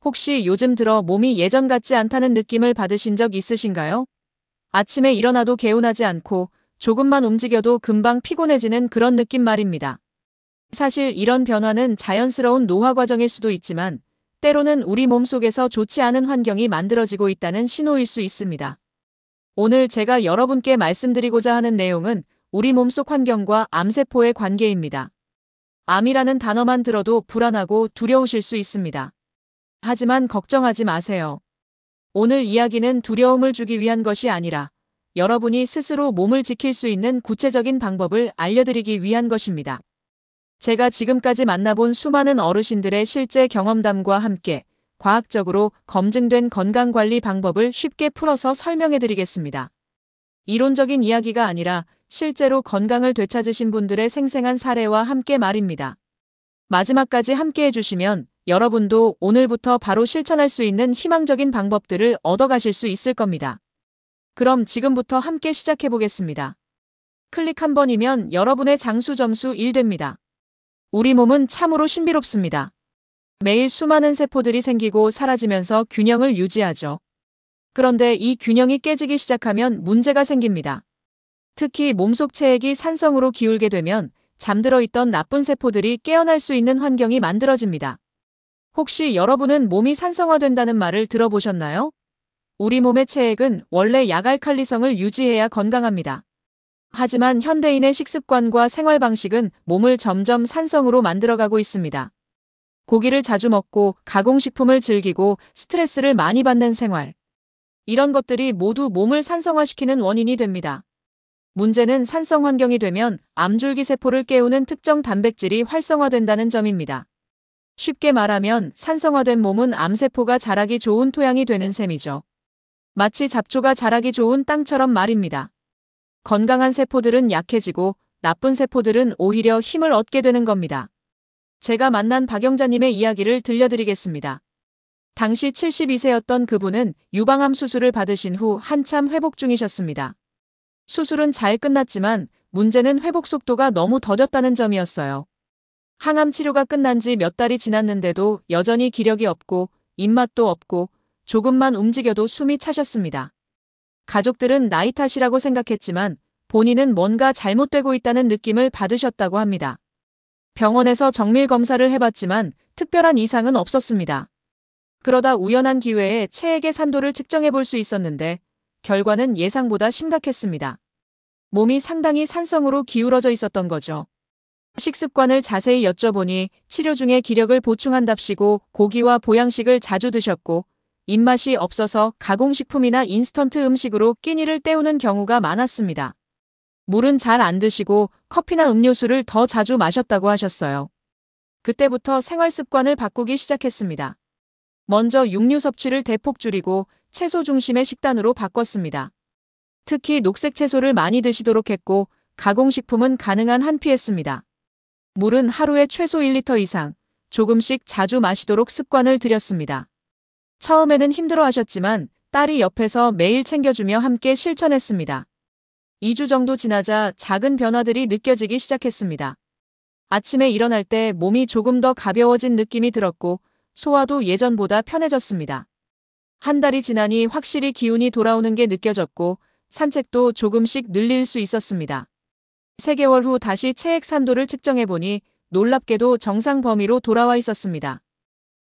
혹시 요즘 들어 몸이 예전 같지 않다는 느낌을 받으신 적 있으신가요? 아침에 일어나도 개운하지 않고 조금만 움직여도 금방 피곤해지는 그런 느낌 말입니다. 사실 이런 변화는 자연스러운 노화 과정일 수도 있지만 때로는 우리 몸속에서 좋지 않은 환경이 만들어지고 있다는 신호일 수 있습니다. 오늘 제가 여러분께 말씀드리고자 하는 내용은 우리 몸속 환경과 암세포의 관계입니다. 암이라는 단어만 들어도 불안하고 두려우실 수 있습니다. 하지만 걱정하지 마세요. 오늘 이야기는 두려움을 주기 위한 것이 아니라 여러분이 스스로 몸을 지킬 수 있는 구체적인 방법을 알려드리기 위한 것입니다. 제가 지금까지 만나본 수많은 어르신들의 실제 경험담과 함께 과학적으로 검증된 건강관리 방법을 쉽게 풀어서 설명해드리겠습니다. 이론적인 이야기가 아니라 실제로 건강을 되찾으신 분들의 생생한 사례와 함께 말입니다. 마지막까지 함께 해주시면 여러분도 오늘부터 바로 실천할 수 있는 희망적인 방법들을 얻어가실 수 있을 겁니다. 그럼 지금부터 함께 시작해보겠습니다. 클릭 한 번이면 여러분의 장수 점수 1됩니다. 우리 몸은 참으로 신비롭습니다. 매일 수많은 세포들이 생기고 사라지면서 균형을 유지하죠. 그런데 이 균형이 깨지기 시작하면 문제가 생깁니다. 특히 몸속 체액이 산성으로 기울게 되면 잠들어 있던 나쁜 세포들이 깨어날 수 있는 환경이 만들어집니다. 혹시 여러분은 몸이 산성화된다는 말을 들어보셨나요? 우리 몸의 체액은 원래 약알칼리성을 유지해야 건강합니다. 하지만 현대인의 식습관과 생활 방식은 몸을 점점 산성으로 만들어가고 있습니다. 고기를 자주 먹고 가공식품을 즐기고 스트레스를 많이 받는 생활. 이런 것들이 모두 몸을 산성화시키는 원인이 됩니다. 문제는 산성 환경이 되면 암줄기 세포를 깨우는 특정 단백질이 활성화된다는 점입니다. 쉽게 말하면 산성화된 몸은 암세포가 자라기 좋은 토양이 되는 셈이죠. 마치 잡초가 자라기 좋은 땅처럼 말입니다. 건강한 세포들은 약해지고 나쁜 세포들은 오히려 힘을 얻게 되는 겁니다. 제가 만난 박영자님의 이야기를 들려드리겠습니다. 당시 72세였던 그분은 유방암 수술을 받으신 후 한참 회복 중이셨습니다. 수술은 잘 끝났지만 문제는 회복 속도가 너무 더뎠다는 점이었어요. 항암 치료가 끝난 지 몇 달이 지났는데도 여전히 기력이 없고 입맛도 없고 조금만 움직여도 숨이 차셨습니다. 가족들은 나이 탓이라고 생각했지만 본인은 뭔가 잘못되고 있다는 느낌을 받으셨다고 합니다. 병원에서 정밀 검사를 해봤지만 특별한 이상은 없었습니다. 그러다 우연한 기회에 체액의 산도를 측정해 볼 수 있었는데 결과는 예상보다 심각했습니다. 몸이 상당히 산성으로 기울어져 있었던 거죠. 식습관을 자세히 여쭤보니 치료 중에 기력을 보충한답시고 고기와 보양식을 자주 드셨고 입맛이 없어서 가공식품이나 인스턴트 음식으로 끼니를 때우는 경우가 많았습니다. 물은 잘 안 드시고 커피나 음료수를 더 자주 마셨다고 하셨어요. 그때부터 생활 습관을 바꾸기 시작했습니다. 먼저 육류 섭취를 대폭 줄이고 채소 중심의 식단으로 바꿨습니다. 특히 녹색 채소를 많이 드시도록 했고 가공식품은 가능한 한 피했습니다. 물은 하루에 최소 1리터 이상 조금씩 자주 마시도록 습관을 들였습니다. 처음에는 힘들어하셨지만 딸이 옆에서 매일 챙겨주며 함께 실천했습니다. 2주 정도 지나자 작은 변화들이 느껴지기 시작했습니다. 아침에 일어날 때 몸이 조금 더 가벼워진 느낌이 들었고 소화도 예전보다 편해졌습니다. 한 달이 지나니 확실히 기운이 돌아오는 게 느껴졌고 산책도 조금씩 늘릴 수 있었습니다. 3개월 후 다시 체액 산도를 측정해보니 놀랍게도 정상 범위로 돌아와 있었습니다.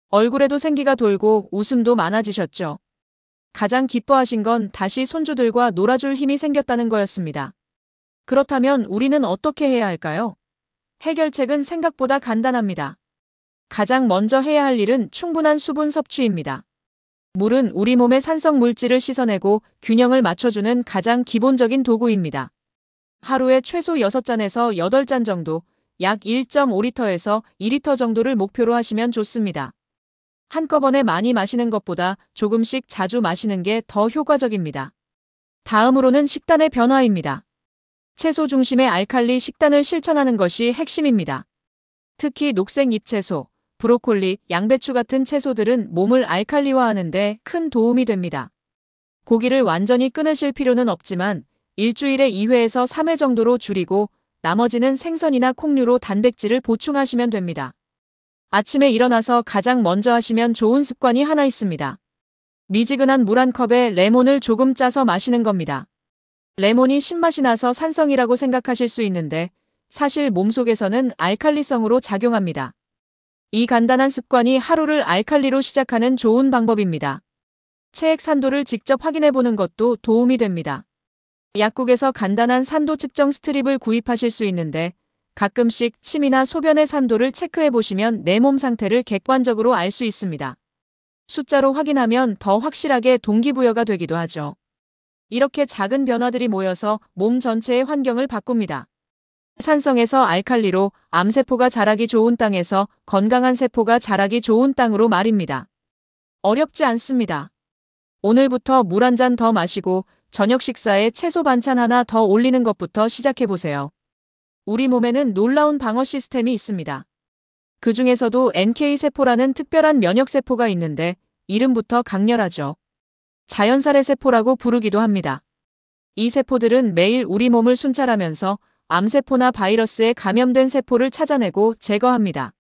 얼굴에도 생기가 돌고 웃음도 많아지셨죠. 가장 기뻐하신 건 다시 손주들과 놀아줄 힘이 생겼다는 거였습니다. 그렇다면 우리는 어떻게 해야 할까요? 해결책은 생각보다 간단합니다. 가장 먼저 해야 할 일은 충분한 수분 섭취입니다. 물은 우리 몸의 산성 물질을 씻어내고 균형을 맞춰주는 가장 기본적인 도구입니다. 하루에 최소 6잔에서 8잔 정도, 약 1.5리터에서 2리터 정도를 목표로 하시면 좋습니다. 한꺼번에 많이 마시는 것보다 조금씩 자주 마시는 게 더 효과적입니다. 다음으로는 식단의 변화입니다. 채소 중심의 알칼리 식단을 실천하는 것이 핵심입니다. 특히 녹색 잎채소, 브로콜리, 양배추 같은 채소들은 몸을 알칼리화하는 데 큰 도움이 됩니다. 고기를 완전히 끊으실 필요는 없지만 일주일에 2회에서 3회 정도로 줄이고 나머지는 생선이나 콩류로 단백질을 보충하시면 됩니다. 아침에 일어나서 가장 먼저 하시면 좋은 습관이 하나 있습니다. 미지근한 물 한 컵에 레몬을 조금 짜서 마시는 겁니다. 레몬이 신맛이 나서 산성이라고 생각하실 수 있는데 사실 몸속에서는 알칼리성으로 작용합니다. 이 간단한 습관이 하루를 알칼리로 시작하는 좋은 방법입니다. 체액 산도를 직접 확인해 보는 것도 도움이 됩니다. 약국에서 간단한 산도 측정 스트립을 구입하실 수 있는데 가끔씩 침이나 소변의 산도를 체크해 보시면 내 몸 상태를 객관적으로 알 수 있습니다. 숫자로 확인하면 더 확실하게 동기부여가 되기도 하죠. 이렇게 작은 변화들이 모여서 몸 전체의 환경을 바꿉니다. 산성에서 알칼리로 암세포가 자라기 좋은 땅에서 건강한 세포가 자라기 좋은 땅으로 말입니다. 어렵지 않습니다. 오늘부터 물 한 잔 더 마시고 저녁 식사에 채소 반찬 하나 더 올리는 것부터 시작해보세요. 우리 몸에는 놀라운 방어 시스템이 있습니다. 그 중에서도 NK세포라는 특별한 면역세포가 있는데 이름부터 강렬하죠. 자연살해 세포라고 부르기도 합니다. 이 세포들은 매일 우리 몸을 순찰하면서 암세포나 바이러스에 감염된 세포를 찾아내고 제거합니다.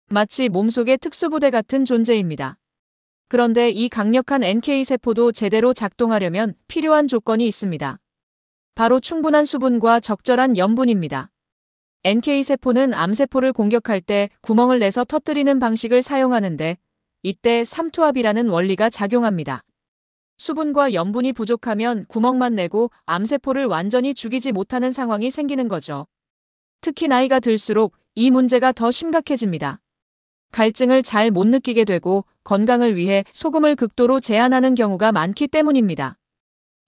마치 몸속의 특수부대 같은 존재입니다. 그런데 이 강력한 NK세포도 제대로 작동하려면 필요한 조건이 있습니다. 바로 충분한 수분과 적절한 염분입니다. NK세포는 암세포를 공격할 때 구멍을 내서 터뜨리는 방식을 사용하는데 이때 삼투압이라는 원리가 작용합니다. 수분과 염분이 부족하면 구멍만 내고 암세포를 완전히 죽이지 못하는 상황이 생기는 거죠. 특히 나이가 들수록 이 문제가 더 심각해집니다. 갈증을 잘 못 느끼게 되고 건강을 위해 소금을 극도로 제한하는 경우가 많기 때문입니다.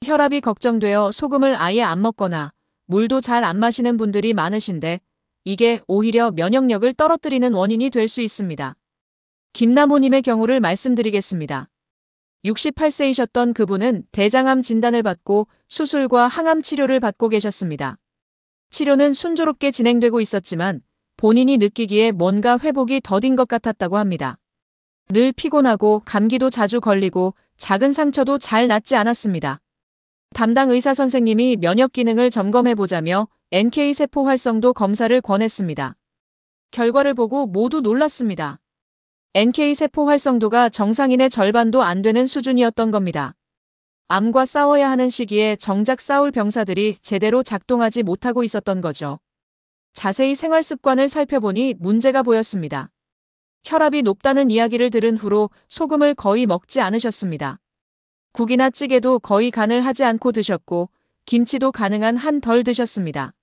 혈압이 걱정되어 소금을 아예 안 먹거나 물도 잘 안 마시는 분들이 많으신데 이게 오히려 면역력을 떨어뜨리는 원인이 될 수 있습니다. 김나모님의 경우를 말씀드리겠습니다. 68세이셨던 그분은 대장암 진단을 받고 수술과 항암 치료를 받고 계셨습니다. 치료는 순조롭게 진행되고 있었지만 본인이 느끼기에 뭔가 회복이 더딘 것 같았다고 합니다. 늘 피곤하고 감기도 자주 걸리고 작은 상처도 잘 낫지 않았습니다. 담당 의사 선생님이 면역 기능을 점검해보자며 NK세포 활성도 검사를 권했습니다. 결과를 보고 모두 놀랐습니다. NK세포 활성도가 정상인의 절반도 안 되는 수준이었던 겁니다. 암과 싸워야 하는 시기에 정작 싸울 병사들이 제대로 작동하지 못하고 있었던 거죠. 자세히 생활 습관을 살펴보니 문제가 보였습니다. 혈압이 높다는 이야기를 들은 후로 소금을 거의 먹지 않으셨습니다. 국이나 찌개도 거의 간을 하지 않고 드셨고 김치도 가능한 한 덜 드셨습니다.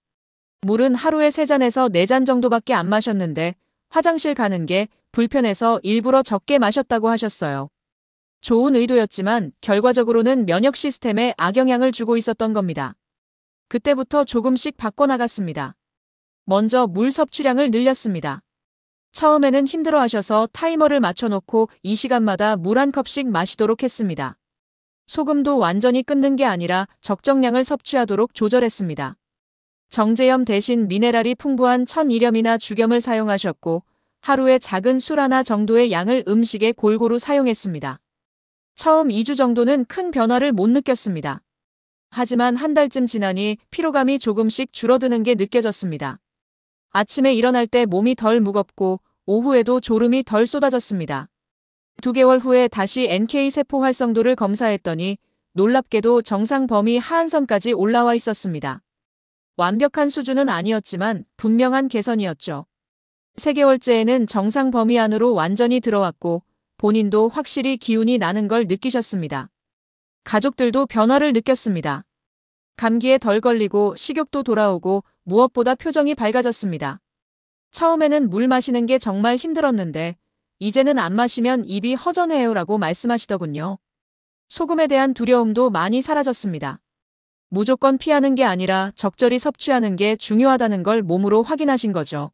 물은 하루에 3잔에서 4잔 정도밖에 안 마셨는데 화장실 가는 게 불편해서 일부러 적게 마셨다고 하셨어요. 좋은 의도였지만 결과적으로는 면역 시스템에 악영향을 주고 있었던 겁니다. 그때부터 조금씩 바꿔나갔습니다. 먼저 물 섭취량을 늘렸습니다. 처음에는 힘들어하셔서 타이머를 맞춰놓고 이 시간마다 물 한 컵씩 마시도록 했습니다. 소금도 완전히 끊는 게 아니라 적정량을 섭취하도록 조절했습니다. 정제염 대신 미네랄이 풍부한 천일염이나 죽염을 사용하셨고 하루에 작은 술 하나 정도의 양을 음식에 골고루 사용했습니다. 처음 2주 정도는 큰 변화를 못 느꼈습니다. 하지만 한 달쯤 지나니 피로감이 조금씩 줄어드는 게 느껴졌습니다. 아침에 일어날 때 몸이 덜 무겁고 오후에도 졸음이 덜 쏟아졌습니다. 2개월 후에 다시 NK세포 활성도를 검사했더니 놀랍게도 정상 범위 하한선까지 올라와 있었습니다. 완벽한 수준은 아니었지만 분명한 개선이었죠. 3개월째에는 정상 범위 안으로 완전히 들어왔고 본인도 확실히 기운이 나는 걸 느끼셨습니다. 가족들도 변화를 느꼈습니다. 감기에 덜 걸리고 식욕도 돌아오고 무엇보다 표정이 밝아졌습니다. 처음에는 물 마시는 게 정말 힘들었는데 이제는 안 마시면 입이 허전해요라고 말씀하시더군요. 소금에 대한 두려움도 많이 사라졌습니다. 무조건 피하는 게 아니라 적절히 섭취하는 게 중요하다는 걸 몸으로 확인하신 거죠.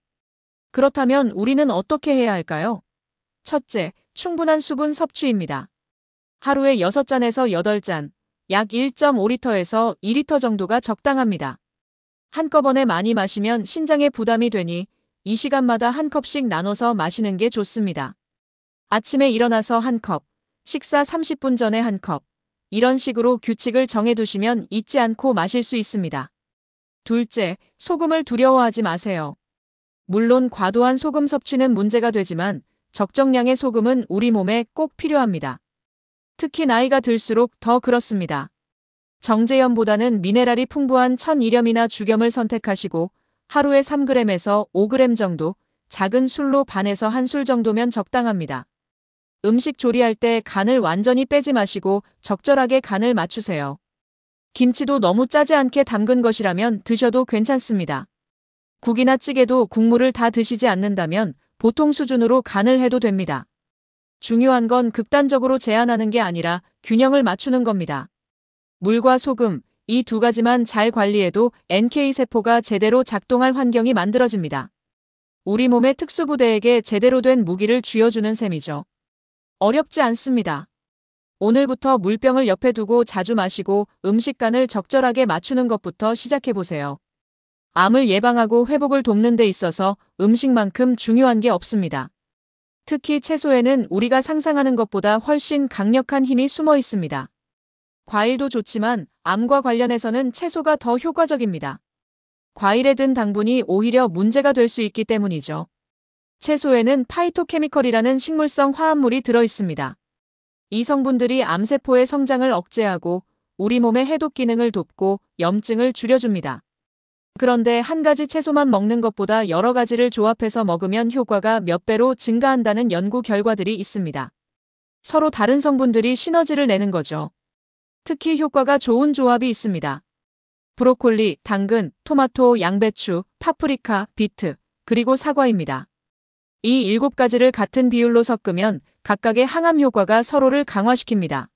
그렇다면 우리는 어떻게 해야 할까요? 첫째, 충분한 수분 섭취입니다. 하루에 6잔에서 8잔, 약 1.5리터에서 2리터 정도가 적당합니다. 한꺼번에 많이 마시면 신장에 부담이 되니 이 시간마다 한 컵씩 나눠서 마시는 게 좋습니다. 아침에 일어나서 한 컵, 식사 30분 전에 한 컵, 이런 식으로 규칙을 정해두시면 잊지 않고 마실 수 있습니다. 둘째, 소금을 두려워하지 마세요. 물론 과도한 소금 섭취는 문제가 되지만 적정량의 소금은 우리 몸에 꼭 필요합니다. 특히 나이가 들수록 더 그렇습니다. 정제염보다는 미네랄이 풍부한 천일염이나 죽염을 선택하시고 하루에 3g에서 5g 정도, 작은 술로 반에서 한 술 정도면 적당합니다. 음식 조리할 때 간을 완전히 빼지 마시고 적절하게 간을 맞추세요. 김치도 너무 짜지 않게 담근 것이라면 드셔도 괜찮습니다. 국이나 찌개도 국물을 다 드시지 않는다면 보통 수준으로 간을 해도 됩니다. 중요한 건 극단적으로 제한하는 게 아니라 균형을 맞추는 겁니다. 물과 소금, 이 두 가지만 잘 관리해도 NK세포가 제대로 작동할 환경이 만들어집니다. 우리 몸의 특수부대에게 제대로 된 무기를 쥐어주는 셈이죠. 어렵지 않습니다. 오늘부터 물병을 옆에 두고 자주 마시고 음식간을 적절하게 맞추는 것부터 시작해보세요. 암을 예방하고 회복을 돕는 데 있어서 음식만큼 중요한 게 없습니다. 특히 채소에는 우리가 상상하는 것보다 훨씬 강력한 힘이 숨어 있습니다. 과일도 좋지만 암과 관련해서는 채소가 더 효과적입니다. 과일에 든 당분이 오히려 문제가 될 수 있기 때문이죠. 채소에는 파이토케미컬이라는 식물성 화합물이 들어 있습니다. 이 성분들이 암세포의 성장을 억제하고 우리 몸의 해독 기능을 돕고 염증을 줄여줍니다. 그런데 한 가지 채소만 먹는 것보다 여러 가지를 조합해서 먹으면 효과가 몇 배로 증가한다는 연구 결과들이 있습니다. 서로 다른 성분들이 시너지를 내는 거죠. 특히 효과가 좋은 조합이 있습니다. 브로콜리, 당근, 토마토, 양배추, 파프리카, 비트, 그리고 사과입니다. 이 7가지를 같은 비율로 섞으면 각각의 항암 효과가 서로를 강화시킵니다.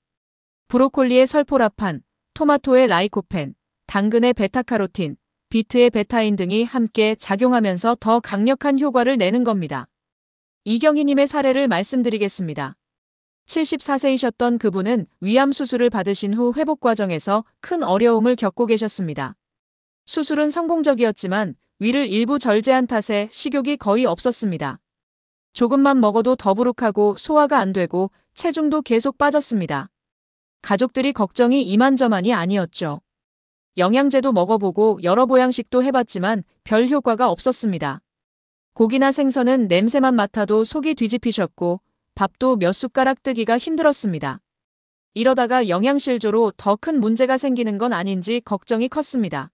브로콜리의 설포라판, 토마토의 라이코펜, 당근의 베타카로틴, 비트의 베타인 등이 함께 작용하면서 더 강력한 효과를 내는 겁니다. 이경희님의 사례를 말씀드리겠습니다. 74세이셨던 그분은 위암 수술을 받으신 후 회복 과정에서 큰 어려움을 겪고 계셨습니다. 수술은 성공적이었지만 위를 일부 절제한 탓에 식욕이 거의 없었습니다. 조금만 먹어도 더부룩하고 소화가 안 되고 체중도 계속 빠졌습니다. 가족들이 걱정이 이만저만이 아니었죠. 영양제도 먹어보고 여러 보양식도 해봤지만 별 효과가 없었습니다. 고기나 생선은 냄새만 맡아도 속이 뒤집히셨고 밥도 몇 숟가락 뜨기가 힘들었습니다. 이러다가 영양실조로 더 큰 문제가 생기는 건 아닌지 걱정이 컸습니다.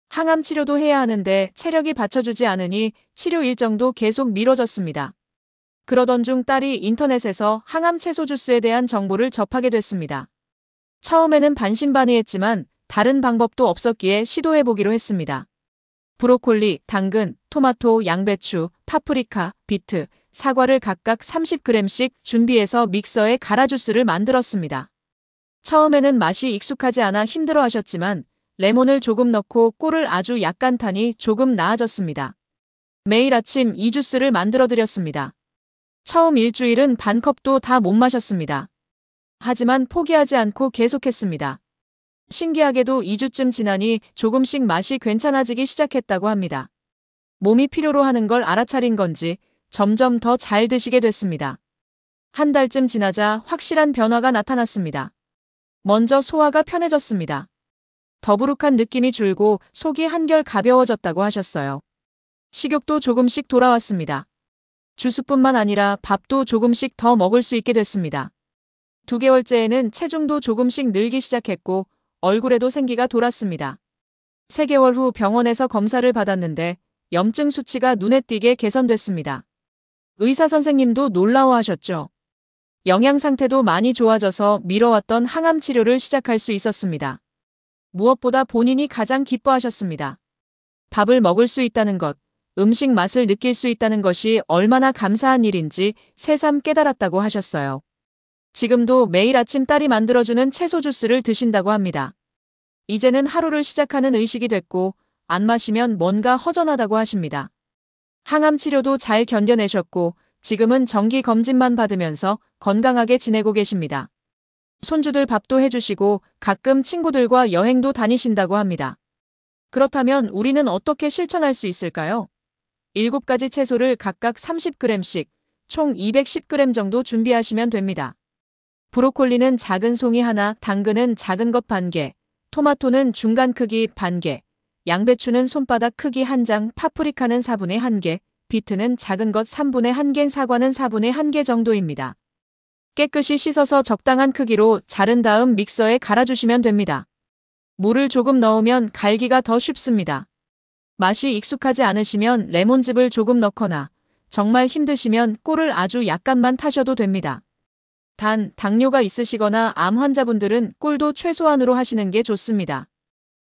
항암 치료도 해야 하는데 체력이 받쳐주지 않으니 치료 일정도 계속 미뤄졌습니다. 그러던 중 딸이 인터넷에서 항암 채소 주스에 대한 정보를 접하게 됐습니다. 처음에는 반신반의했지만 다른 방법도 없었기에 시도해보기로 했습니다. 브로콜리, 당근, 토마토, 양배추, 파프리카, 비트, 사과를 각각 30g씩 준비해서 믹서에 갈아 주스를 만들었습니다. 처음에는 맛이 익숙하지 않아 힘들어하셨지만 레몬을 조금 넣고 꿀을 아주 약간 타니 조금 나아졌습니다. 매일 아침 이 주스를 만들어드렸습니다. 처음 일주일은 반 컵도 다 못 마셨습니다. 하지만 포기하지 않고 계속했습니다. 신기하게도 2주쯤 지나니 조금씩 맛이 괜찮아지기 시작했다고 합니다. 몸이 필요로 하는 걸 알아차린 건지 점점 더 잘 드시게 됐습니다. 한 달쯤 지나자 확실한 변화가 나타났습니다. 먼저 소화가 편해졌습니다. 더부룩한 느낌이 줄고 속이 한결 가벼워졌다고 하셨어요. 식욕도 조금씩 돌아왔습니다. 주스뿐만 아니라 밥도 조금씩 더 먹을 수 있게 됐습니다. 2개월째에는 체중도 조금씩 늘기 시작했고 얼굴에도 생기가 돌았습니다. 3개월 후 병원에서 검사를 받았는데 염증 수치가 눈에 띄게 개선됐습니다. 의사 선생님도 놀라워하셨죠. 영양 상태도 많이 좋아져서 미뤄왔던 항암 치료를 시작할 수 있었습니다. 무엇보다 본인이 가장 기뻐하셨습니다. 밥을 먹을 수 있다는 것, 음식 맛을 느낄 수 있다는 것이 얼마나 감사한 일인지 새삼 깨달았다고 하셨어요. 지금도 매일 아침 딸이 만들어주는 채소 주스를 드신다고 합니다. 이제는 하루를 시작하는 의식이 됐고 안 마시면 뭔가 허전하다고 하십니다. 항암 치료도 잘 견뎌내셨고 지금은 정기 검진만 받으면서 건강하게 지내고 계십니다. 손주들 밥도 해주시고 가끔 친구들과 여행도 다니신다고 합니다. 그렇다면 우리는 어떻게 실천할 수 있을까요? 7가지 채소를 각각 30g씩, 총 210g 정도 준비하시면 됩니다. 브로콜리는 작은 송이 하나, 당근은 작은 것 반 개, 토마토는 중간 크기 반 개, 양배추는 손바닥 크기 1장, 파프리카는 4분의 1개, 비트는 작은 것 3분의 1개, 사과는 4분의 1개 정도입니다. 깨끗이 씻어서 적당한 크기로 자른 다음 믹서에 갈아주시면 됩니다. 물을 조금 넣으면 갈기가 더 쉽습니다. 맛이 익숙하지 않으시면 레몬즙을 조금 넣거나 정말 힘드시면 꿀을 아주 약간만 타셔도 됩니다. 단, 당뇨가 있으시거나 암 환자분들은 꿀도 최소한으로 하시는 게 좋습니다.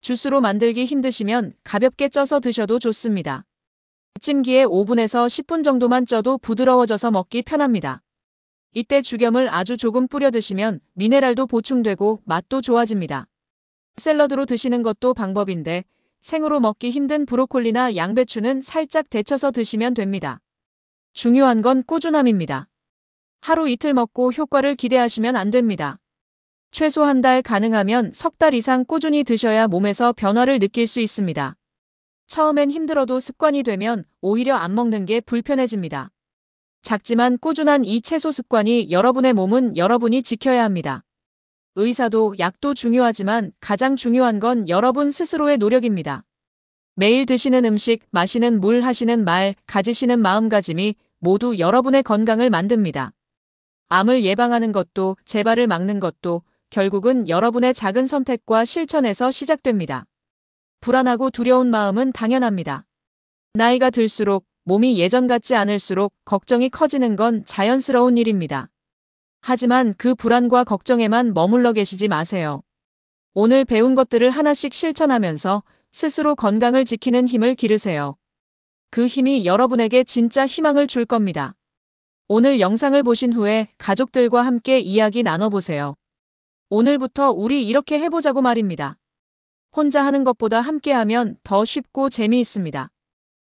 주스로 만들기 힘드시면 가볍게 쪄서 드셔도 좋습니다. 찜기에 5분에서 10분 정도만 쪄도 부드러워져서 먹기 편합니다. 이때 죽염을 아주 조금 뿌려 드시면 미네랄도 보충되고 맛도 좋아집니다. 샐러드로 드시는 것도 방법인데 생으로 먹기 힘든 브로콜리나 양배추는 살짝 데쳐서 드시면 됩니다. 중요한 건 꾸준함입니다. 하루 이틀 먹고 효과를 기대하시면 안 됩니다. 최소 한 달, 가능하면 석 달 이상 꾸준히 드셔야 몸에서 변화를 느낄 수 있습니다. 처음엔 힘들어도 습관이 되면 오히려 안 먹는 게 불편해집니다. 작지만 꾸준한 이 채소 습관이 여러분의 몸은 여러분이 지켜야 합니다. 의사도 약도 중요하지만 가장 중요한 건 여러분 스스로의 노력입니다. 매일 드시는 음식, 마시는 물, 하시는 말, 가지시는 마음가짐이 모두 여러분의 건강을 만듭니다. 암을 예방하는 것도, 재발을 막는 것도 결국은 여러분의 작은 선택과 실천에서 시작됩니다. 불안하고 두려운 마음은 당연합니다. 나이가 들수록 몸이 예전 같지 않을수록 걱정이 커지는 건 자연스러운 일입니다. 하지만 그 불안과 걱정에만 머물러 계시지 마세요. 오늘 배운 것들을 하나씩 실천하면서 스스로 건강을 지키는 힘을 기르세요. 그 힘이 여러분에게 진짜 희망을 줄 겁니다. 오늘 영상을 보신 후에 가족들과 함께 이야기 나눠보세요. 오늘부터 우리 이렇게 해보자고 말입니다. 혼자 하는 것보다 함께하면 더 쉽고 재미있습니다.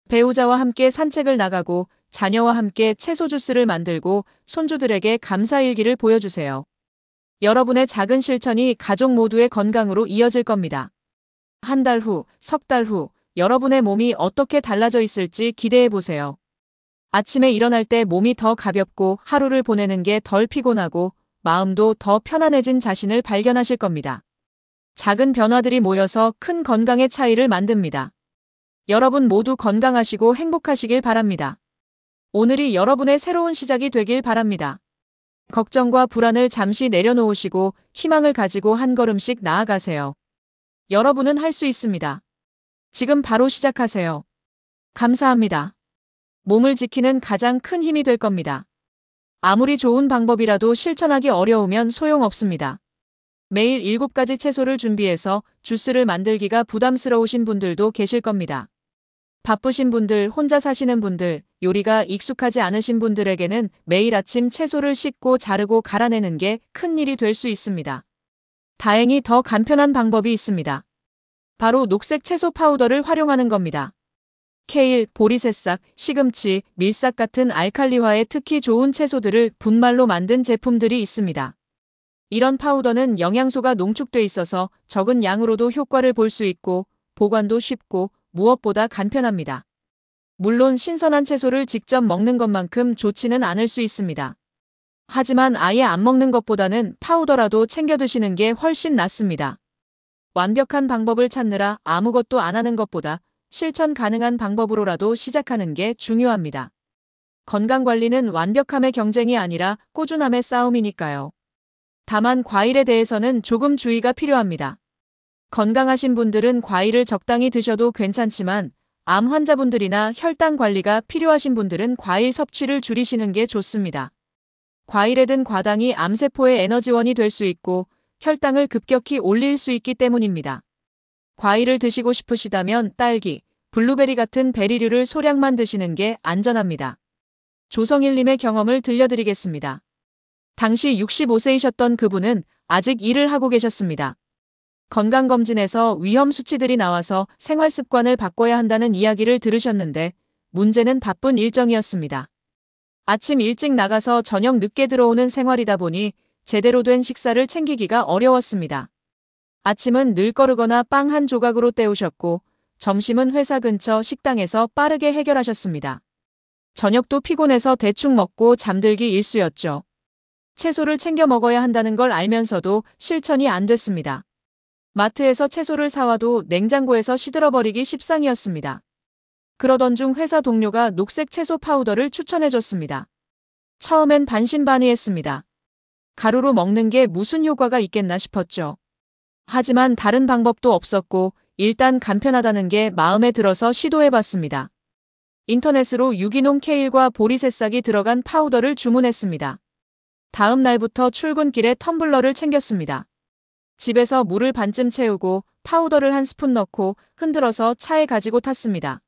배우자와 함께 산책을 나가고 자녀와 함께 채소 주스를 만들고 손주들에게 감사일기를 보여주세요. 여러분의 작은 실천이 가족 모두의 건강으로 이어질 겁니다. 한 달 후, 석 달 후 여러분의 몸이 어떻게 달라져 있을지 기대해 보세요. 아침에 일어날 때 몸이 더 가볍고 하루를 보내는 게 덜 피곤하고 마음도 더 편안해진 자신을 발견하실 겁니다. 작은 변화들이 모여서 큰 건강의 차이를 만듭니다. 여러분 모두 건강하시고 행복하시길 바랍니다. 오늘이 여러분의 새로운 시작이 되길 바랍니다. 걱정과 불안을 잠시 내려놓으시고 희망을 가지고 한 걸음씩 나아가세요. 여러분은 할 수 있습니다. 지금 바로 시작하세요. 감사합니다. 몸을 지키는 가장 큰 힘이 될 겁니다. 아무리 좋은 방법이라도 실천하기 어려우면 소용없습니다. 매일 7가지 채소를 준비해서 주스를 만들기가 부담스러우신 분들도 계실 겁니다. 바쁘신 분들, 혼자 사시는 분들, 요리가 익숙하지 않으신 분들에게는 매일 아침 채소를 씻고 자르고 갈아내는 게 큰 일이 될 수 있습니다. 다행히 더 간편한 방법이 있습니다. 바로 녹색 채소 파우더를 활용하는 겁니다. 케일, 보리새싹, 시금치, 밀싹 같은 알칼리화에 특히 좋은 채소들을 분말로 만든 제품들이 있습니다. 이런 파우더는 영양소가 농축돼 있어서 적은 양으로도 효과를 볼 수 있고 보관도 쉽고 무엇보다 간편합니다. 물론 신선한 채소를 직접 먹는 것만큼 좋지는 않을 수 있습니다. 하지만 아예 안 먹는 것보다는 파우더라도 챙겨 드시는 게 훨씬 낫습니다. 완벽한 방법을 찾느라 아무것도 안 하는 것보다 실천 가능한 방법으로라도 시작하는 게 중요합니다. 건강관리는 완벽함의 경쟁이 아니라 꾸준함의 싸움이니까요. 다만 과일에 대해서는 조금 주의가 필요합니다. 건강하신 분들은 과일을 적당히 드셔도 괜찮지만 암 환자분들이나 혈당 관리가 필요하신 분들은 과일 섭취를 줄이시는 게 좋습니다. 과일에 든 과당이 암세포의 에너지원이 될 수 있고 혈당을 급격히 올릴 수 있기 때문입니다. 과일을 드시고 싶으시다면 딸기, 블루베리 같은 베리류를 소량만 드시는 게 안전합니다. 조성일님의 경험을 들려드리겠습니다. 당시 65세이셨던 그분은 아직 일을 하고 계셨습니다. 건강검진에서 위험 수치들이 나와서 생활 습관을 바꿔야 한다는 이야기를 들으셨는데 문제는 바쁜 일정이었습니다. 아침 일찍 나가서 저녁 늦게 들어오는 생활이다 보니 제대로 된 식사를 챙기기가 어려웠습니다. 아침은 늘 거르거나 빵 한 조각으로 때우셨고 점심은 회사 근처 식당에서 빠르게 해결하셨습니다. 저녁도 피곤해서 대충 먹고 잠들기 일쑤였죠. 채소를 챙겨 먹어야 한다는 걸 알면서도 실천이 안 됐습니다. 마트에서 채소를 사와도 냉장고에서 시들어버리기 십상이었습니다. 그러던 중 회사 동료가 녹색 채소 파우더를 추천해줬습니다. 처음엔 반신반의했습니다. 가루로 먹는 게 무슨 효과가 있겠나 싶었죠. 하지만 다른 방법도 없었고 일단 간편하다는 게 마음에 들어서 시도해봤습니다. 인터넷으로 유기농 케일과 보리 새싹이 들어간 파우더를 주문했습니다. 다음 날부터 출근길에 텀블러를 챙겼습니다. 집에서 물을 반쯤 채우고 파우더를 한 스푼 넣고 흔들어서 차에 가지고 탔습니다.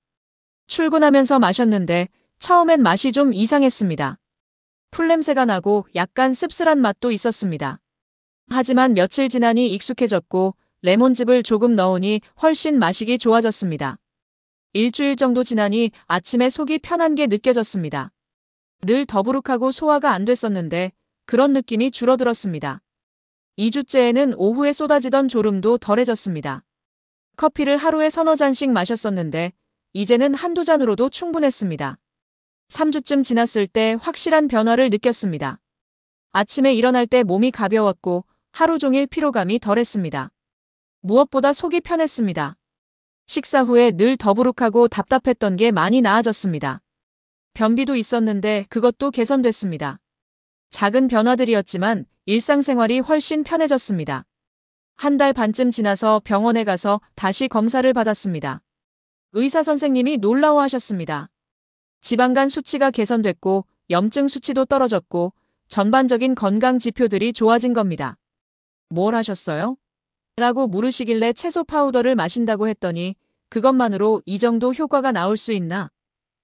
출근하면서 마셨는데 처음엔 맛이 좀 이상했습니다. 풀냄새가 나고 약간 씁쓸한 맛도 있었습니다. 하지만 며칠 지나니 익숙해졌고 레몬즙을 조금 넣으니 훨씬 마시기 좋아졌습니다. 일주일 정도 지나니 아침에 속이 편한 게 느껴졌습니다. 늘 더부룩하고 소화가 안 됐었는데 그런 느낌이 줄어들었습니다. 2주째에는 오후에 쏟아지던 졸음도 덜해졌습니다. 커피를 하루에 서너 잔씩 마셨었는데 이제는 한두 잔으로도 충분했습니다. 3주쯤 지났을 때 확실한 변화를 느꼈습니다. 아침에 일어날 때 몸이 가벼웠고 하루 종일 피로감이 덜했습니다. 무엇보다 속이 편했습니다. 식사 후에 늘 더부룩하고 답답했던 게 많이 나아졌습니다. 변비도 있었는데 그것도 개선됐습니다. 작은 변화들이었지만 일상생활이 훨씬 편해졌습니다. 한 달 반쯤 지나서 병원에 가서 다시 검사를 받았습니다. 의사 선생님이 놀라워하셨습니다. 지방간 수치가 개선됐고 염증 수치도 떨어졌고 전반적인 건강 지표들이 좋아진 겁니다. 뭘 하셨어요? 라고 물으시길래 채소 파우더를 마신다고 했더니 그것만으로 이 정도 효과가 나올 수 있나?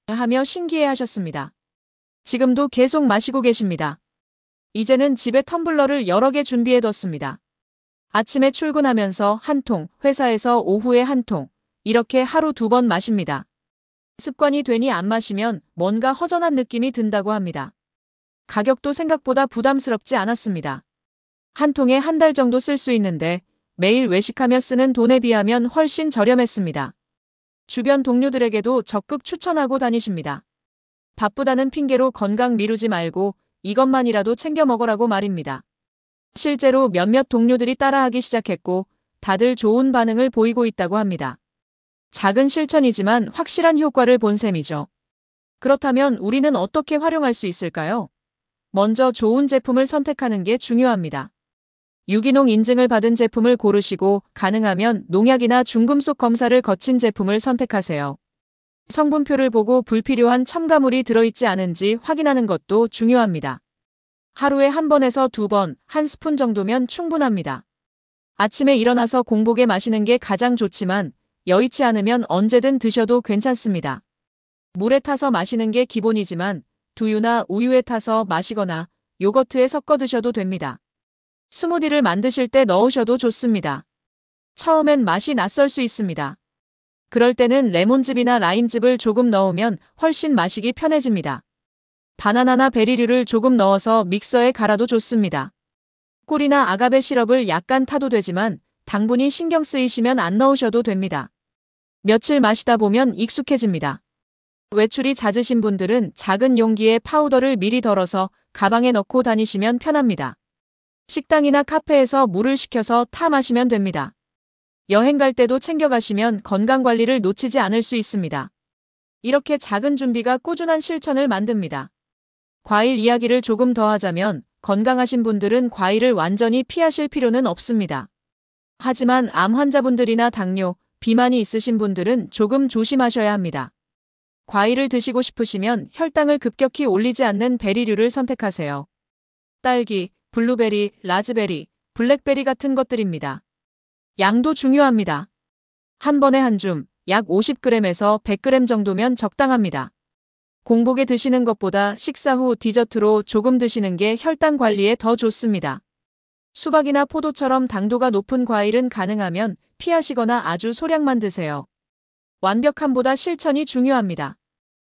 하며 신기해 하셨습니다. 지금도 계속 마시고 계십니다. 이제는 집에 텀블러를 여러 개 준비해 뒀습니다. 아침에 출근하면서 한 통, 회사에서 오후에 한 통, 이렇게 하루 2번 마십니다. 습관이 되니 안 마시면 뭔가 허전한 느낌이 든다고 합니다. 가격도 생각보다 부담스럽지 않았습니다. 한 통에 한 달 정도 쓸 수 있는데 매일 외식하며 쓰는 돈에 비하면 훨씬 저렴했습니다. 주변 동료들에게도 적극 추천하고 다니십니다. 바쁘다는 핑계로 건강 미루지 말고 이것만이라도 챙겨 먹으라고 말입니다. 실제로 몇몇 동료들이 따라하기 시작했고 다들 좋은 반응을 보이고 있다고 합니다. 작은 실천이지만 확실한 효과를 본 셈이죠. 그렇다면 우리는 어떻게 활용할 수 있을까요? 먼저 좋은 제품을 선택하는 게 중요합니다. 유기농 인증을 받은 제품을 고르시고 가능하면 농약이나 중금속 검사를 거친 제품을 선택하세요. 성분표를 보고 불필요한 첨가물이 들어있지 않은지 확인하는 것도 중요합니다. 하루에 한 번에서 2번, 한 스푼 정도면 충분합니다. 아침에 일어나서 공복에 마시는 게 가장 좋지만 여의치 않으면 언제든 드셔도 괜찮습니다. 물에 타서 마시는 게 기본이지만 두유나 우유에 타서 마시거나 요거트에 섞어 드셔도 됩니다. 스무디를 만드실 때 넣으셔도 좋습니다. 처음엔 맛이 낯설 수 있습니다. 그럴 때는 레몬즙이나 라임즙을 조금 넣으면 훨씬 마시기 편해집니다. 바나나나 베리류를 조금 넣어서 믹서에 갈아도 좋습니다. 꿀이나 아가베 시럽을 약간 타도 되지만 당분이 신경 쓰이시면 안 넣으셔도 됩니다. 며칠 마시다 보면 익숙해집니다. 외출이 잦으신 분들은 작은 용기에 파우더를 미리 덜어서 가방에 넣고 다니시면 편합니다. 식당이나 카페에서 물을 식혀서 타 마시면 됩니다. 여행 갈 때도 챙겨가시면 건강관리를 놓치지 않을 수 있습니다. 이렇게 작은 준비가 꾸준한 실천을 만듭니다. 과일 이야기를 조금 더 하자면 건강하신 분들은 과일을 완전히 피하실 필요는 없습니다. 하지만 암 환자분들이나 당뇨, 비만이 있으신 분들은 조금 조심하셔야 합니다. 과일을 드시고 싶으시면 혈당을 급격히 올리지 않는 베리류를 선택하세요. 딸기, 블루베리, 라즈베리, 블랙베리 같은 것들입니다. 양도 중요합니다. 한 번에 한 줌, 약 50g에서 100g 정도면 적당합니다. 공복에 드시는 것보다 식사 후 디저트로 조금 드시는 게 혈당 관리에 더 좋습니다. 수박이나 포도처럼 당도가 높은 과일은 가능하면 피하시거나 아주 소량만 드세요. 완벽함보다 실천이 중요합니다.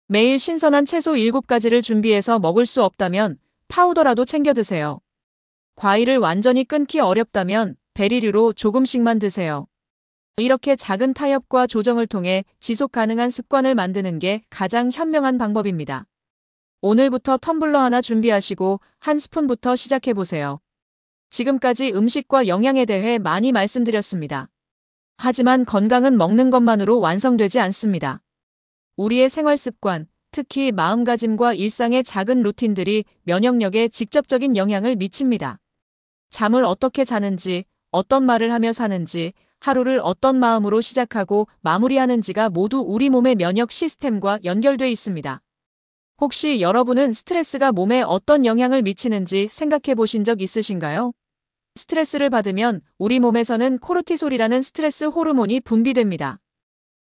매일 신선한 채소 7가지를 준비해서 먹을 수 없다면 파우더라도 챙겨 드세요. 과일을 완전히 끊기 어렵다면 베리류로 조금씩만 드세요. 이렇게 작은 타협과 조정을 통해 지속 가능한 습관을 만드는 게 가장 현명한 방법입니다. 오늘부터 텀블러 하나 준비하시고 한 스푼부터 시작해보세요. 지금까지 음식과 영양에 대해 많이 말씀드렸습니다. 하지만 건강은 먹는 것만으로 완성되지 않습니다. 우리의 생활 습관, 특히 마음가짐과 일상의 작은 루틴들이 면역력에 직접적인 영향을 미칩니다. 잠을 어떻게 자는지, 어떤 말을 하며 사는지, 하루를 어떤 마음으로 시작하고 마무리하는지가 모두 우리 몸의 면역 시스템과 연결돼 있습니다. 혹시 여러분은 스트레스가 몸에 어떤 영향을 미치는지 생각해 보신 적 있으신가요? 스트레스를 받으면 우리 몸에서는 코르티솔이라는 스트레스 호르몬이 분비됩니다.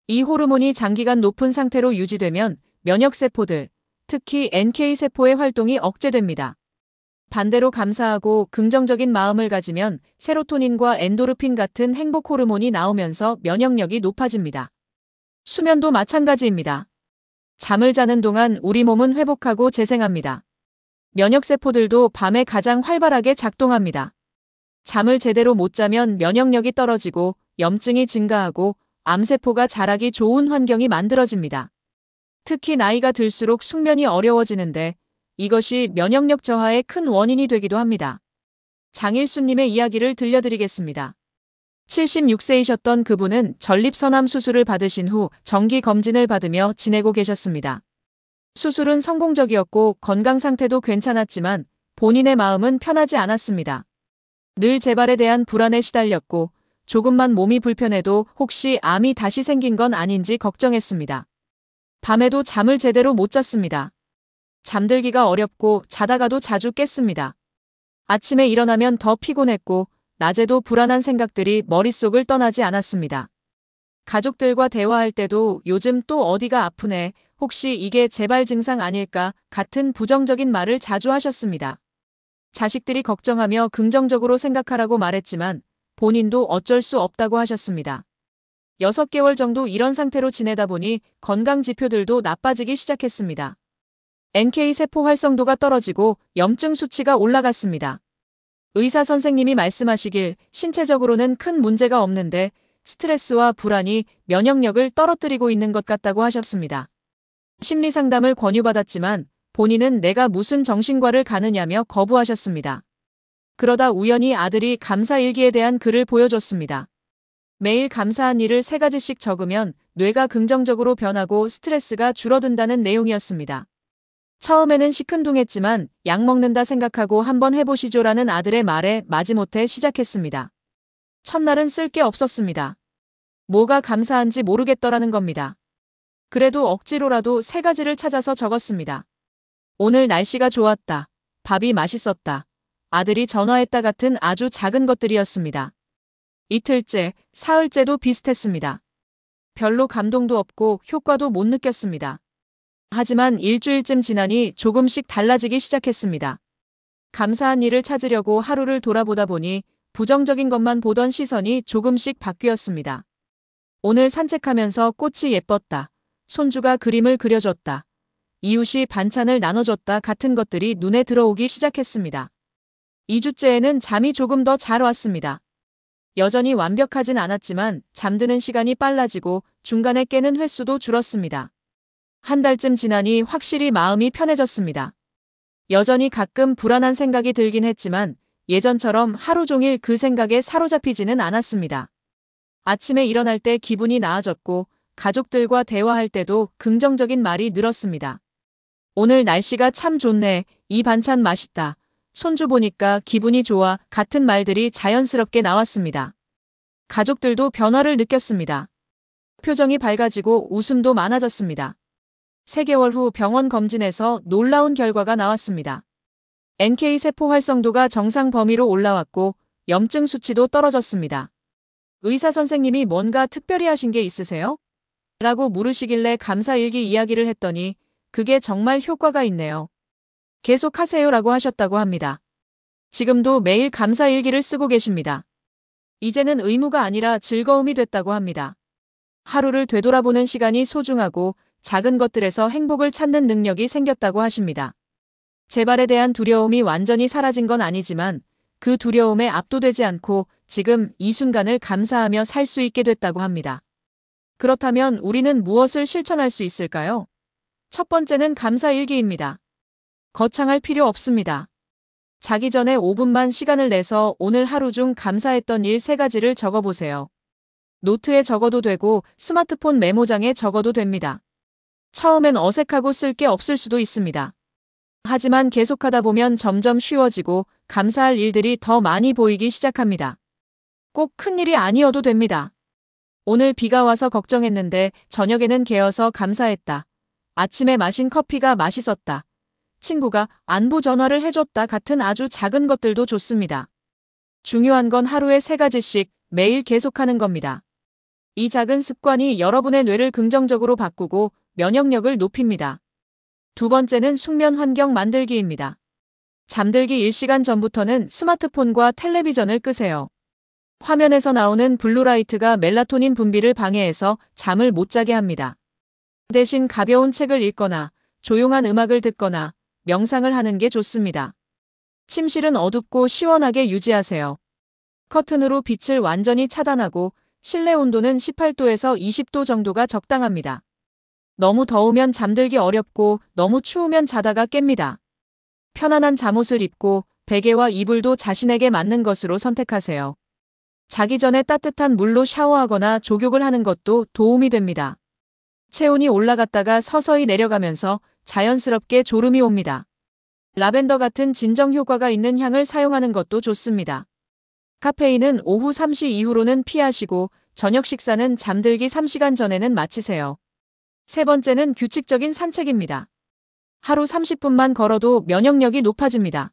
이 호르몬이 장기간 높은 상태로 유지되면 면역세포들, 특히 NK세포의 활동이 억제됩니다. 반대로 감사하고 긍정적인 마음을 가지면 세로토닌과 엔도르핀 같은 행복 호르몬이 나오면서 면역력이 높아집니다. 수면도 마찬가지입니다. 잠을 자는 동안 우리 몸은 회복하고 재생합니다. 면역세포들도 밤에 가장 활발하게 작동합니다. 잠을 제대로 못 자면 면역력이 떨어지고 염증이 증가하고 암세포가 자라기 좋은 환경이 만들어집니다. 특히 나이가 들수록 숙면이 어려워지는데 이것이 면역력 저하의 큰 원인이 되기도 합니다. 장일수님의 이야기를 들려드리겠습니다. 76세이셨던 그분은 전립선암 수술을 받으신 후 정기 검진을 받으며 지내고 계셨습니다. 수술은 성공적이었고 건강 상태도 괜찮았지만 본인의 마음은 편하지 않았습니다. 늘 재발에 대한 불안에 시달렸고 조금만 몸이 불편해도 혹시 암이 다시 생긴 건 아닌지 걱정했습니다. 밤에도 잠을 제대로 못 잤습니다. 잠들기가 어렵고 자다가도 자주 깼습니다. 아침에 일어나면 더 피곤했고 낮에도 불안한 생각들이 머릿속을 떠나지 않았습니다. 가족들과 대화할 때도 요즘 또 어디가 아프네, 혹시 이게 재발 증상 아닐까 같은 부정적인 말을 자주 하셨습니다. 자식들이 걱정하며 긍정적으로 생각하라고 말했지만 본인도 어쩔 수 없다고 하셨습니다. 6개월 정도 이런 상태로 지내다 보니 건강 지표들도 나빠지기 시작했습니다. NK세포 활성도가 떨어지고 염증 수치가 올라갔습니다. 의사 선생님이 말씀하시길 신체적으로는 큰 문제가 없는데 스트레스와 불안이 면역력을 떨어뜨리고 있는 것 같다고 하셨습니다. 심리 상담을 권유받았지만 본인은 내가 무슨 정신과를 가느냐며 거부하셨습니다. 그러다 우연히 아들이 감사일기에 대한 글을 보여줬습니다. 매일 감사한 일을 3가지씩 적으면 뇌가 긍정적으로 변하고 스트레스가 줄어든다는 내용이었습니다. 처음에는 시큰둥했지만 약 먹는다 생각하고 한번 해보시죠라는 아들의 말에 마지못해 시작했습니다. 첫날은 쓸 게 없었습니다. 뭐가 감사한지 모르겠더라는 겁니다. 그래도 억지로라도 3가지를 찾아서 적었습니다. 오늘 날씨가 좋았다. 밥이 맛있었다. 아들이 전화했다 같은 아주 작은 것들이었습니다. 이틀째, 사흘째도 비슷했습니다. 별로 감동도 없고 효과도 못 느꼈습니다. 하지만 일주일쯤 지나니 조금씩 달라지기 시작했습니다. 감사한 일을 찾으려고 하루를 돌아보다 보니 부정적인 것만 보던 시선이 조금씩 바뀌었습니다. 오늘 산책하면서 꽃이 예뻤다. 손주가 그림을 그려줬다. 이웃이 반찬을 나눠줬다 같은 것들이 눈에 들어오기 시작했습니다. 2주째에는 잠이 조금 더 잘 왔습니다. 여전히 완벽하진 않았지만 잠드는 시간이 빨라지고 중간에 깨는 횟수도 줄었습니다. 한 달쯤 지나니 확실히 마음이 편해졌습니다. 여전히 가끔 불안한 생각이 들긴 했지만 예전처럼 하루 종일 그 생각에 사로잡히지는 않았습니다. 아침에 일어날 때 기분이 나아졌고 가족들과 대화할 때도 긍정적인 말이 늘었습니다. 오늘 날씨가 참 좋네. 이 반찬 맛있다. 손주 보니까 기분이 좋아 같은 말들이 자연스럽게 나왔습니다. 가족들도 변화를 느꼈습니다. 표정이 밝아지고 웃음도 많아졌습니다. 3개월 후 병원 검진에서 놀라운 결과가 나왔습니다. NK세포 활성도가 정상 범위로 올라왔고 염증 수치도 떨어졌습니다. 의사 선생님이 뭔가 특별히 하신 게 있으세요? 라고 물으시길래 감사일기 이야기를 했더니 그게 정말 효과가 있네요. 계속 하세요라고 하셨다고 합니다. 지금도 매일 감사일기를 쓰고 계십니다. 이제는 의무가 아니라 즐거움이 됐다고 합니다. 하루를 되돌아보는 시간이 소중하고 작은 것들에서 행복을 찾는 능력이 생겼다고 하십니다. 재발에 대한 두려움이 완전히 사라진 건 아니지만 그 두려움에 압도되지 않고 지금 이 순간을 감사하며 살 수 있게 됐다고 합니다. 그렇다면 우리는 무엇을 실천할 수 있을까요? 첫 번째는 감사일기입니다. 거창할 필요 없습니다. 자기 전에 5분만 시간을 내서 오늘 하루 중 감사했던 일 3가지를 적어보세요. 노트에 적어도 되고 스마트폰 메모장에 적어도 됩니다. 처음엔 어색하고 쓸 게 없을 수도 있습니다. 하지만 계속하다 보면 점점 쉬워지고 감사할 일들이 더 많이 보이기 시작합니다. 꼭 큰일이 아니어도 됩니다. 오늘 비가 와서 걱정했는데 저녁에는 개어서 감사했다. 아침에 마신 커피가 맛있었다. 친구가 안부 전화를 해줬다 같은 아주 작은 것들도 좋습니다. 중요한 건 하루에 3가지씩 매일 계속하는 겁니다. 이 작은 습관이 여러분의 뇌를 긍정적으로 바꾸고 면역력을 높입니다. 두 번째는 숙면 환경 만들기입니다. 잠들기 1시간 전부터는 스마트폰과 텔레비전을 끄세요. 화면에서 나오는 블루라이트가 멜라토닌 분비를 방해해서 잠을 못 자게 합니다. 대신 가벼운 책을 읽거나 조용한 음악을 듣거나 명상을 하는 게 좋습니다. 침실은 어둡고 시원하게 유지하세요. 커튼으로 빛을 완전히 차단하고 실내 온도는 18도에서 20도 정도가 적당합니다. 너무 더우면 잠들기 어렵고 너무 추우면 자다가 깹니다. 편안한 잠옷을 입고 베개와 이불도 자신에게 맞는 것으로 선택하세요. 자기 전에 따뜻한 물로 샤워하거나 족욕을 하는 것도 도움이 됩니다. 체온이 올라갔다가 서서히 내려가면서 자연스럽게 졸음이 옵니다. 라벤더 같은 진정 효과가 있는 향을 사용하는 것도 좋습니다. 카페인은 오후 3시 이후로는 피하시고 저녁 식사는 잠들기 3시간 전에는 마치세요. 세 번째는 규칙적인 산책입니다. 하루 30분만 걸어도 면역력이 높아집니다.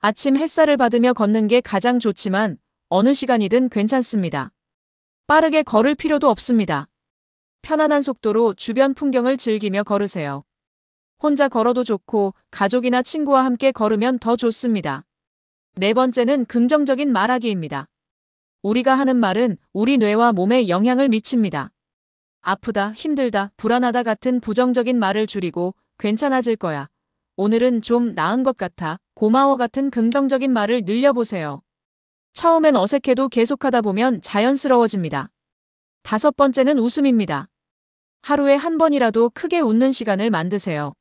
아침 햇살을 받으며 걷는 게 가장 좋지만 어느 시간이든 괜찮습니다. 빠르게 걸을 필요도 없습니다. 편안한 속도로 주변 풍경을 즐기며 걸으세요. 혼자 걸어도 좋고 가족이나 친구와 함께 걸으면 더 좋습니다. 네 번째는 긍정적인 말하기입니다. 우리가 하는 말은 우리 뇌와 몸에 영향을 미칩니다. 아프다, 힘들다, 불안하다 같은 부정적인 말을 줄이고 괜찮아질 거야. 오늘은 좀 나은 것 같아. 고마워 같은 긍정적인 말을 늘려보세요. 처음엔 어색해도 계속하다 보면 자연스러워집니다. 5번째는 웃음입니다. 하루에 한 번이라도 크게 웃는 시간을 만드세요.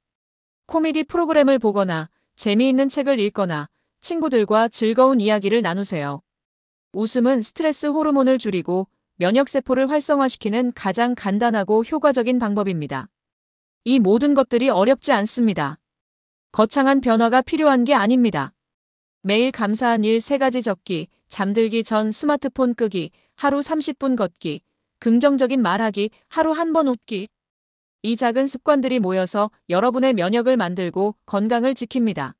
코미디 프로그램을 보거나 재미있는 책을 읽거나 친구들과 즐거운 이야기를 나누세요. 웃음은 스트레스 호르몬을 줄이고 면역세포를 활성화시키는 가장 간단하고 효과적인 방법입니다. 이 모든 것들이 어렵지 않습니다. 거창한 변화가 필요한 게 아닙니다. 매일 감사한 일 3가지 적기, 잠들기 전 스마트폰 끄기, 하루 30분 걷기, 긍정적인 말하기, 하루 한 번 웃기. 이 작은 습관들이 모여서 여러분의 면역을 만들고 건강을 지킵니다.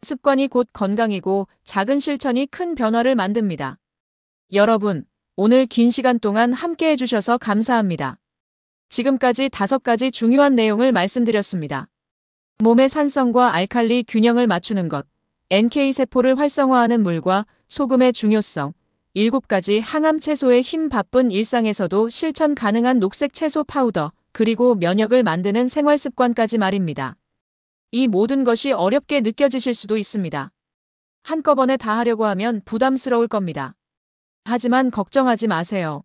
습관이 곧 건강이고 작은 실천이 큰 변화를 만듭니다. 여러분, 오늘 긴 시간 동안 함께 해주셔서 감사합니다. 지금까지 5가지 중요한 내용을 말씀드렸습니다. 몸의 산성과 알칼리 균형을 맞추는 것, NK세포를 활성화하는 물과 소금의 중요성, 7가지 항암 채소의 힘 바쁜 일상에서도 실천 가능한 녹색 채소 파우더, 그리고 면역을 만드는 생활 습관까지 말입니다. 이 모든 것이 어렵게 느껴지실 수도 있습니다. 한꺼번에 다 하려고 하면 부담스러울 겁니다. 하지만 걱정하지 마세요.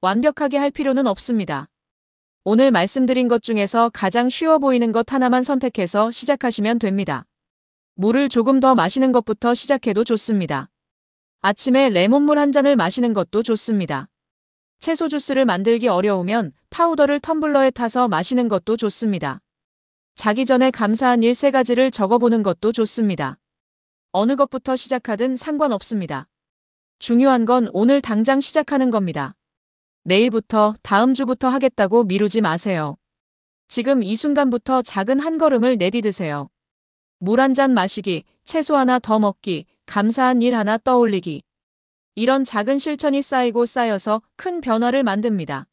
완벽하게 할 필요는 없습니다. 오늘 말씀드린 것 중에서 가장 쉬워 보이는 것 하나만 선택해서 시작하시면 됩니다. 물을 조금 더 마시는 것부터 시작해도 좋습니다. 아침에 레몬물 한 잔을 마시는 것도 좋습니다. 채소 주스를 만들기 어려우면 파우더를 텀블러에 타서 마시는 것도 좋습니다. 자기 전에 감사한 일 3가지를 적어보는 것도 좋습니다. 어느 것부터 시작하든 상관없습니다. 중요한 건 오늘 당장 시작하는 겁니다. 내일부터, 다음 주부터 하겠다고 미루지 마세요. 지금 이 순간부터 작은 한 걸음을 내디드세요. 물 한 잔 마시기, 채소 하나 더 먹기, 감사한 일 하나 떠올리기. 이런 작은 실천이 쌓이고 쌓여서 큰 변화를 만듭니다.